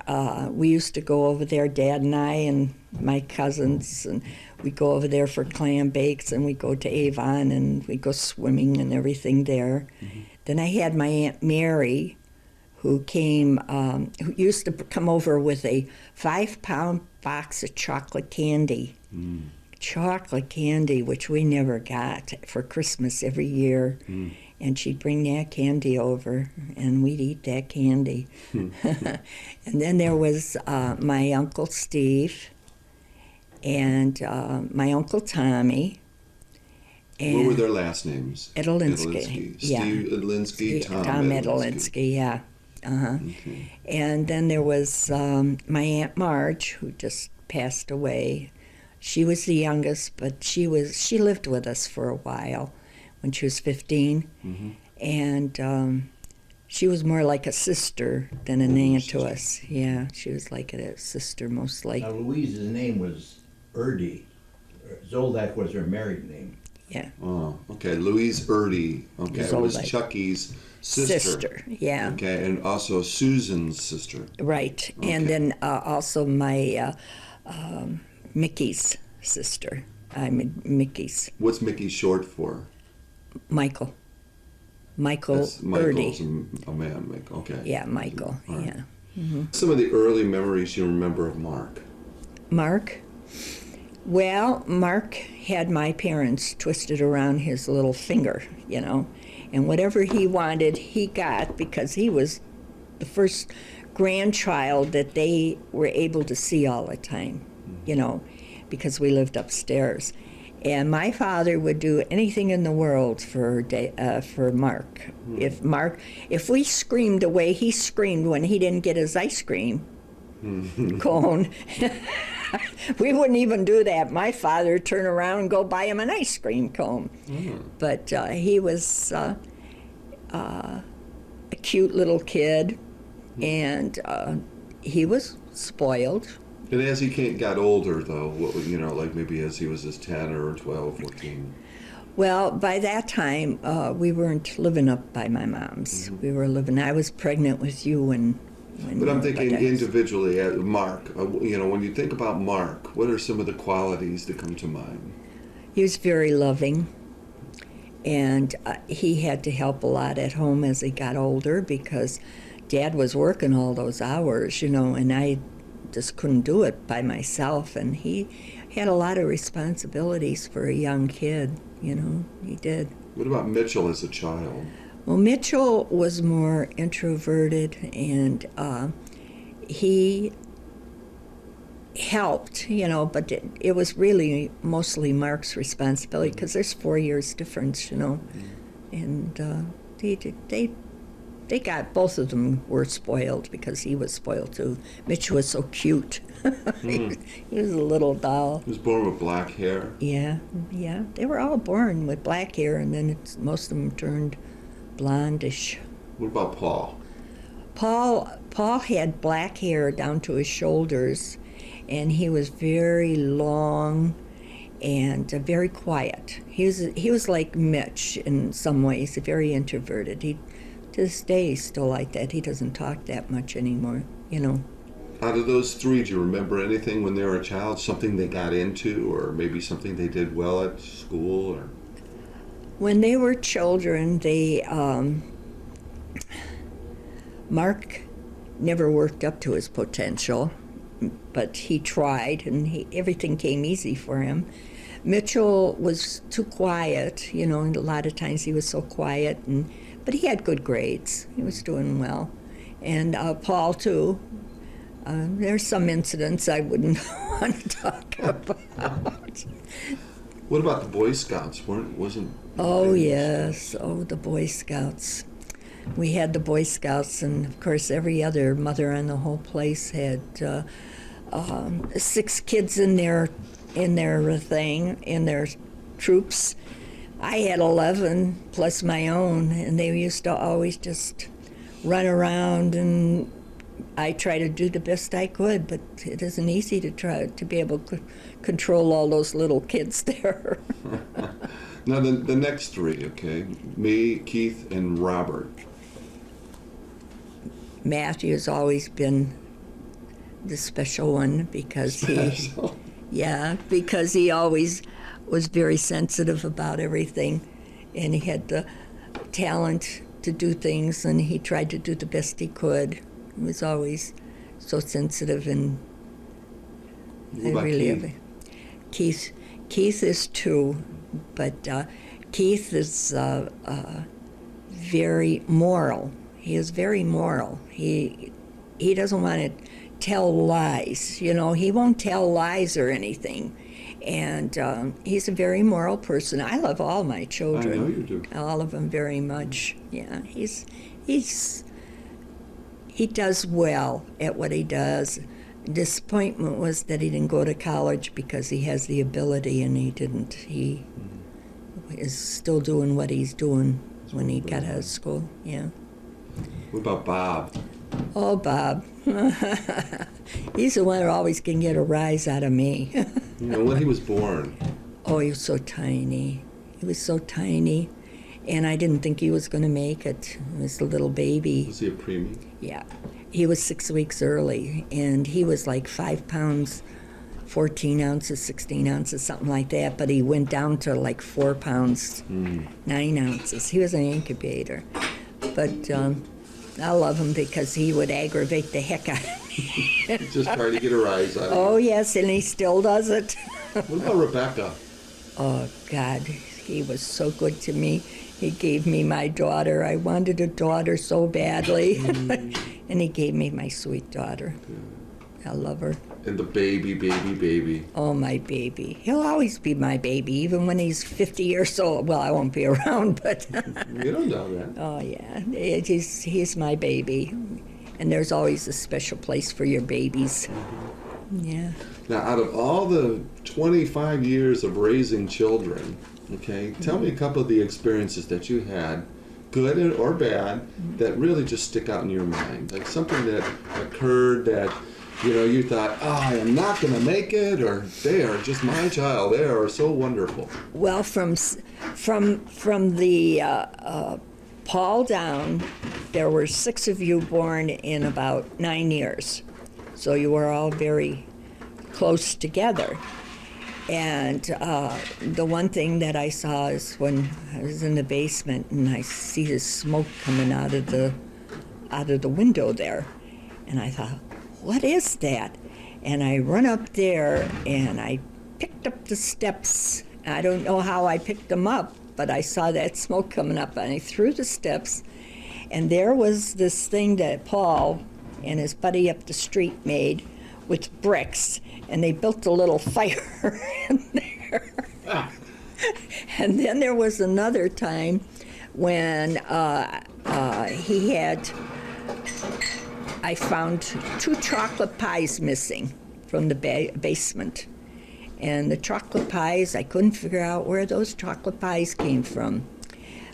we used to go over there, Dad and I and my cousins, and we'd go over there for clam bakes, and we'd go to Avon, and we'd go swimming and everything there. Then I had my Aunt Mary, who used to come over with a 5-pound box of chocolate candy. Chocolate candy, which we never got for Christmas every year. And she'd bring that candy over, and we'd eat that candy. And then there was my Uncle Steve and my Uncle Tommy. And What were their last names? Edelinsky. Yeah. Steve Edelinsky, Tom Edelinsky, yeah. Okay. And then there was my Aunt Marge, who just passed away. She was the youngest, but she lived with us for a while when she was 15. And she was more like a sister than an aunt to us. Yeah, she was like a sister mostly. Now, Louise's name was Erdy. Zoldak was her married name. Yeah. Oh, okay. Louise Erdy. Okay, it was Zoldak. Chucky's sister. Yeah. Okay, and also Susan's sister. Right. Okay. And then also my Mickey's sister. Mickey's. What's Mickey short for? Michael That's Michael's Erdy. a man, Michael. Okay. Yeah, Michael. All right. Yeah. Some of the early memories you remember of Mark. Mark? Well, Mark had my parents twisted around his little finger, and whatever he wanted, he got, because he was the first grandchild that they were able to see all the time, because we lived upstairs. And my father would do anything in the world for Mark. If we screamed the way he screamed when he didn't get his ice cream cone, we wouldn't even do that. My father would turn around and go buy him an ice cream cone. But he was a cute little kid, and he was spoiled. And as he got older, though, like maybe as he was 10 or 12, 14. Well, by that time, we weren't living up by my mom's. I was pregnant with you when But I'm thinking individually, Mark. When you think about Mark, what are some of the qualities that come to mind? He was very loving, and he had to help a lot at home as he got older because Dad was working all those hours, and I just couldn't do it by myself, and he had a lot of responsibilities for a young kid, he did. What about Mitchell as a child? Well, Mitchell was more introverted, and he helped, but it was really mostly Mark's responsibility because there's 4 years difference, and they got, both of them were spoiled because he was spoiled too. Mitch was so cute. He was a little doll. He was born with black hair. Yeah. They were all born with black hair, and then most of them turned blondish. What about Paul? Paul had black hair down to his shoulders, and he was very long and very quiet. He was like Mitch in some ways, very introverted. To this day, he's still like that. He doesn't talk that much anymore, Out of those three, do you remember anything when they were a child, something they got into, or maybe something they did well at school? Or when they were children, Mark never worked up to his potential, but he tried, and everything came easy for him. Mitchell was too quiet, and a lot of times he was so quiet, but he had good grades. He was doing well. And Paul, too. There's some incidents I wouldn't want to talk about. what about the Boy Scouts? Wasn't? Oh, yes. Oh, the Boy Scouts. We had the Boy Scouts, and of course every other mother on the whole place had 6 kids in their troops. I had 11 plus my own, and they used to always just run around, and I try to do the best I could, but it isn't easy to try to be able to control all those little kids there. Now the next three, okay, me, Keith, and Robert. Matthew's always been the special one because because he always was very sensitive about everything, and he had the talent to do things, and he tried to do the best he could. He was always so sensitive, and What about Keith? Keith is 2, but Keith is very moral. He is very moral. He doesn't want to tell lies. He won't tell lies or anything. And he's a very moral person. I love all my children. I know you do. All of them very much. Yeah, he does well at what he does. Disappointment was that he didn't go to college because he has the ability, and he didn't. He is still doing what he's doing when he got out of school. Yeah. What about Bob? Oh, Bob. He's the one who always can get a rise out of me. When he was born. Oh, he was so tiny. He was so tiny, and I didn't think he was going to make it. He was a little baby. Was he a preemie? Yeah. He was 6 weeks early, and he was like 5 pounds, 14 ounces, 16 ounces, something like that, but he went down to like 4 pounds, 9 ounces. He was an incubator. But I love him because he would aggravate the heck out of me. Just trying to get a rise out of Oh, yes, and he still does it. What about Rebecca? Oh, God, he was so good to me. He gave me my daughter. I wanted a daughter so badly. And he gave me my sweet daughter. I love her. And the baby. Oh, my baby. He'll always be my baby, even when he's 50 years old. Well, I won't be around, but... You don't know that. Oh, yeah. He's my baby. And there's always a special place for your babies. Yeah. Now, out of all the 25 years of raising children, okay, tell me a couple of the experiences that you had, good or bad, that really just stick out in your mind. Like something that occurred that, you thought, oh, I am not going to make it, or they are just my child. They are so wonderful. Well, from the Paul down, there were 6 of you born in about 9 years. So you were all very close together. And the one thing that I saw is when I was in the basement and I see the smoke coming out of the window there. And I thought, what is that? And I run up there and I picked up the steps. I don't know how I picked them up, but I saw that smoke coming up and I threw the steps. And there was this thing that Paul and his buddy up the street made with bricks, and they built a little fire in there. And then there was another time when I found 2 chocolate pies missing from the basement. And the chocolate pies, I couldn't figure out where those chocolate pies came from.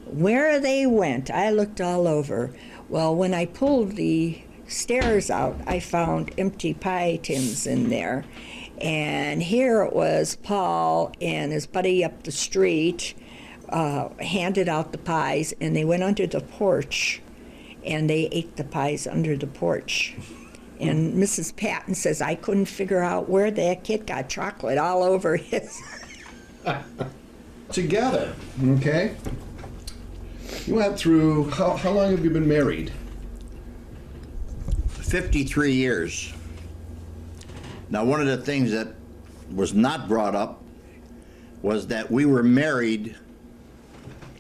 Where they went, I looked all over. Well, when I pulled the stairs out, I found empty pie tins in there. And here it was Paul and his buddy up the street handed out the pies, and they went under the porch, and they ate the pies under the porch. And Mrs. Patton says, I couldn't figure out where that kid got chocolate all over his. Together, okay? You went through, how long have you been married? 53 years. Now, one of the things that was not brought up was that we were married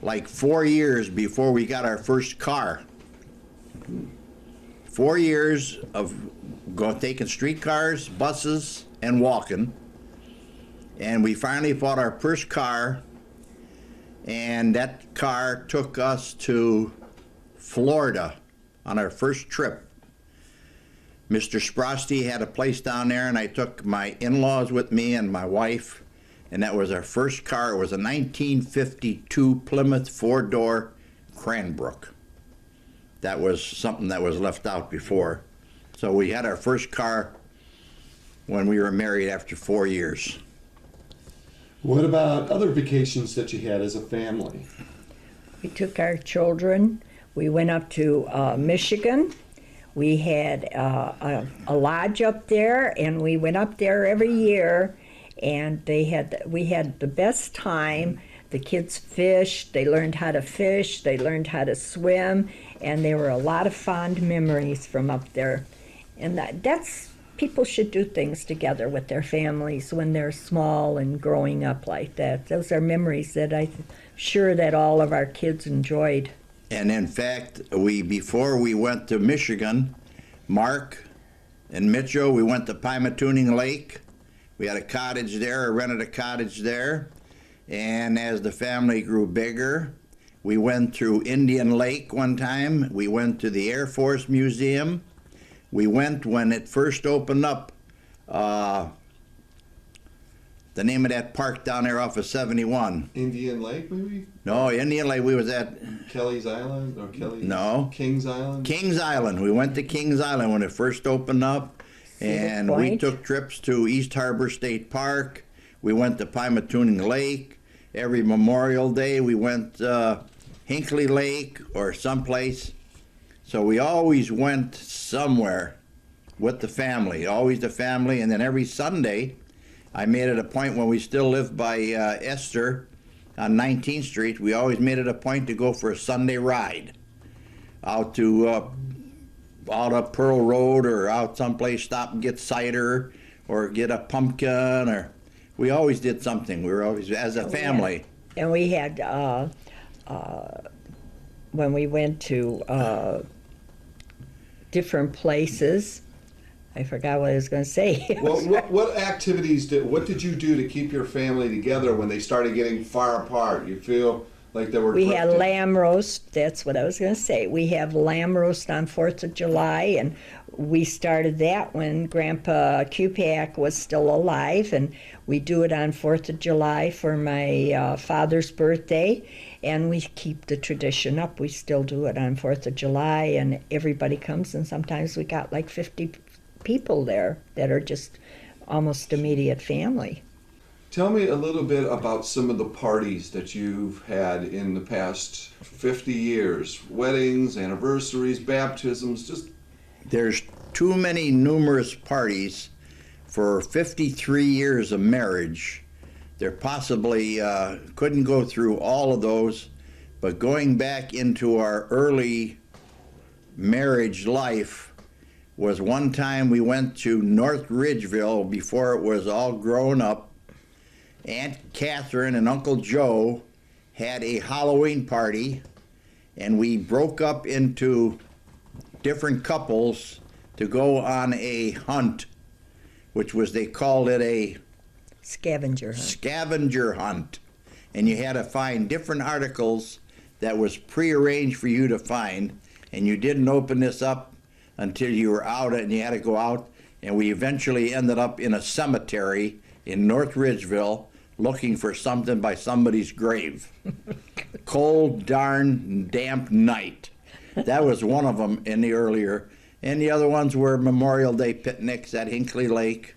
like 4 years before we got our first car. 4 years of taking streetcars, buses, and walking. And we finally bought our first car, and that car took us to Florida on our first trip. Mr. Sprosty had a place down there, and I took my in-laws with me and my wife, and that was our first car. It was a 1952 Plymouth 4-door Cranbrook. That was something that was left out before. So we had our first car when we were married after 4 years. What about other vacations that you had as a family? We took our children. We went up to Michigan. We had a lodge up there, and we went up there every year, and we had the best time. The kids fished, they learned how to fish, they learned how to swim, and there were a lot of fond memories from up there. And that's people should do things together with their families when they're small and growing up like that. Those are memories that I'm sure that all of our kids enjoyed. And in fact, before we went to Michigan, Mark and Mitchell, we went to Pymatuning Lake. We had a cottage there, rented a cottage there. And as the family grew bigger, we went through Indian Lake one time. We went to the Air Force Museum. We went when it first opened up, the name of that park down there off of 71. Indian Lake, maybe? No, Indian Lake, we was at... Kelly's Island or Kelly's? No. Kings Island? Kings Island. We went to Kings Island when it first opened up. And we took trips to East Harbor State Park. We went to Pymatuning Lake. Every Memorial Day we went Hinckley Lake or someplace. So we always went somewhere with the family, always the family. And then every Sunday, I made it a point when we still lived by Esther on 19th Street, we always made it a point to go for a Sunday ride out to out up Pearl Road or out someplace, stop and get cider or get a pumpkin, or we always did something. We were always, as a family. And we had, when we went to different places, I forgot what I was going to say. Well, what activities what did you do to keep your family together when they started getting far apart? You feel like there were... We had lamb roast, that's what I was going to say. We have lamb roast on 4th of July, and we started that when Grandpa Cupach was still alive, and we do it on 4th of July for my father's birthday, and we keep the tradition up. We still do it on 4th of July, and everybody comes, and sometimes we got like 50 people there that are just almost immediate family. Tell me a little bit about some of the parties that you've had in the past 50 years. Weddings, anniversaries, baptisms, just... There's too many numerous parties for 53 years of marriage. There possibly couldn't go through all of those, but going back into our early marriage life, was one time we went to North Ridgeville before it was all grown up. Aunt Catherine and Uncle Joe had a Halloween party, and we broke up into different couples to go on a hunt. which was, they called it a Scavenger hunt. scavenger hunt. And you had to find different articles that was prearranged for you to find. And you didn't open this up until you were out, and you had to go out. And we eventually ended up in a cemetery in North Ridgeville looking for something by somebody's grave. Cold, darn, damp night. That was one of them in the earlier. And the other ones were Memorial Day picnics at Hinkley Lake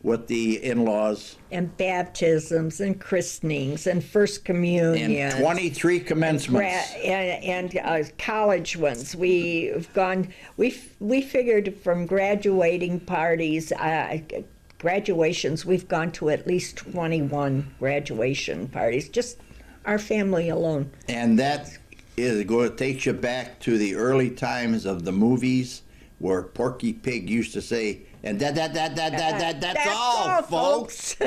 with the in-laws. And baptisms and christenings and first communion. And 23 commencements. And college ones. We've gone. We figured from graduating parties, graduations. We've gone to at least 21 graduation parties. Just our family alone. And that is going to take you back to the early times of the movies, where Porky Pig used to say, "And that's all, folks."